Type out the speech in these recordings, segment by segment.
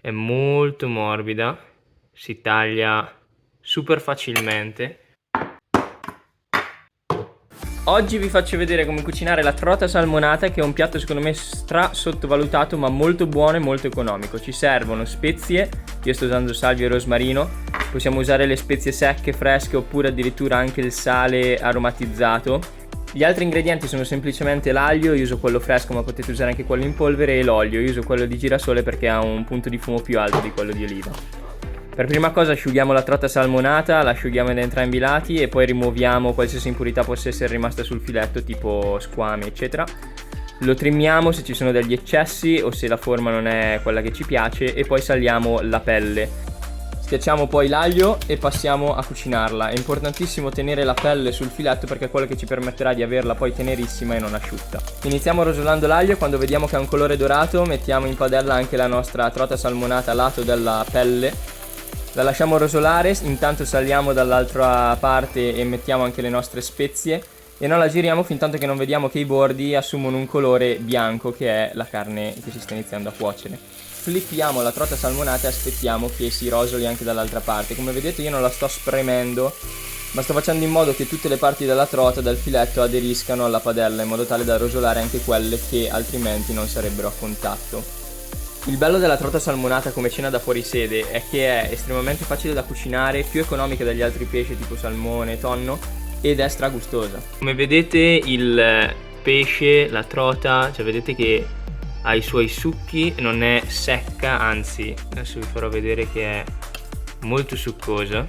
è molto morbida, si taglia super facilmente. Oggi vi faccio vedere come cucinare la trota salmonata, che è un piatto secondo me stra sottovalutato ma molto buono e molto economico. Ci servono spezie, io sto usando salvia e rosmarino, possiamo usare le spezie secche, fresche oppure addirittura anche il sale aromatizzato. Gli altri ingredienti sono semplicemente l'aglio, io uso quello fresco ma potete usare anche quello in polvere, e l'olio, io uso quello di girasole perché ha un punto di fumo più alto di quello di oliva. Per prima cosa asciughiamo la trota salmonata, la asciughiamo da entrambi i lati e poi rimuoviamo qualsiasi impurità possa essere rimasta sul filetto, tipo squame eccetera. Lo trimmiamo se ci sono degli eccessi o se la forma non è quella che ci piace e poi saliamo la pelle. Schiacciamo poi l'aglio e passiamo a cucinarla. È importantissimo tenere la pelle sul filetto perché è quello che ci permetterà di averla poi tenerissima e non asciutta. Iniziamo rosolando l'aglio, quando vediamo che ha un colore dorato mettiamo in padella anche la nostra trota salmonata a lato della pelle. La lasciamo rosolare, intanto saliamo dall'altra parte e mettiamo anche le nostre spezie e non la giriamo fintanto che non vediamo che i bordi assumono un colore bianco, che è la carne che si sta iniziando a cuocere. Flippiamo la trota salmonata e aspettiamo che si rosoli anche dall'altra parte. Come vedete io non la sto spremendo, ma sto facendo in modo che tutte le parti della trota, dal filetto, aderiscano alla padella in modo tale da rosolare anche quelle che altrimenti non sarebbero a contatto. Il bello della trota salmonata come cena da fuorisede è che è estremamente facile da cucinare, più economica degli altri pesci tipo salmone, tonno, ed è stragustosa. Come vedete il pesce, la trota, cioè vedete che ha i suoi succhi, non è secca, anzi adesso vi farò vedere che è molto succosa.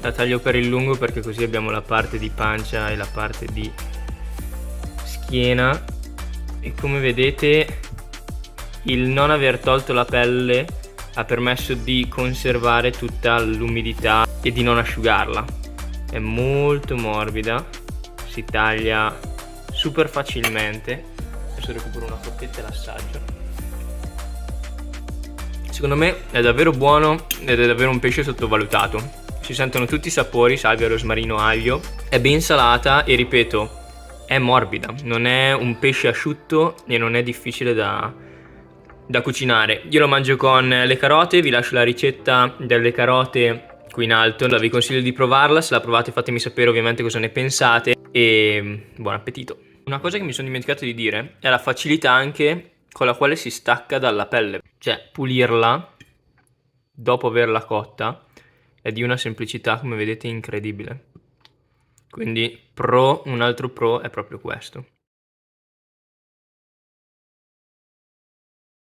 La taglio per il lungo perché così abbiamo la parte di pancia e la parte di schiena, e come vedete il non aver tolto la pelle ha permesso di conservare tutta l'umidità e di non asciugarla. È molto morbida, si taglia super facilmente. Adesso recupero una forchetta e l'assaggio. Secondo me è davvero buono ed è davvero un pesce sottovalutato. Si sentono tutti i sapori, salvia, rosmarino, aglio. È ben salata e ripeto, è morbida. Non è un pesce asciutto e non è difficile da cucinare. Io lo mangio con le carote, vi lascio la ricetta delle carote qui in alto, vi consiglio di provarla, se la provate fatemi sapere ovviamente cosa ne pensate e buon appetito. Una cosa che mi sono dimenticato di dire è la facilità anche con la quale si stacca dalla pelle, cioè pulirla dopo averla cotta è di una semplicità, come vedete, incredibile. Quindi un altro pro è proprio questo.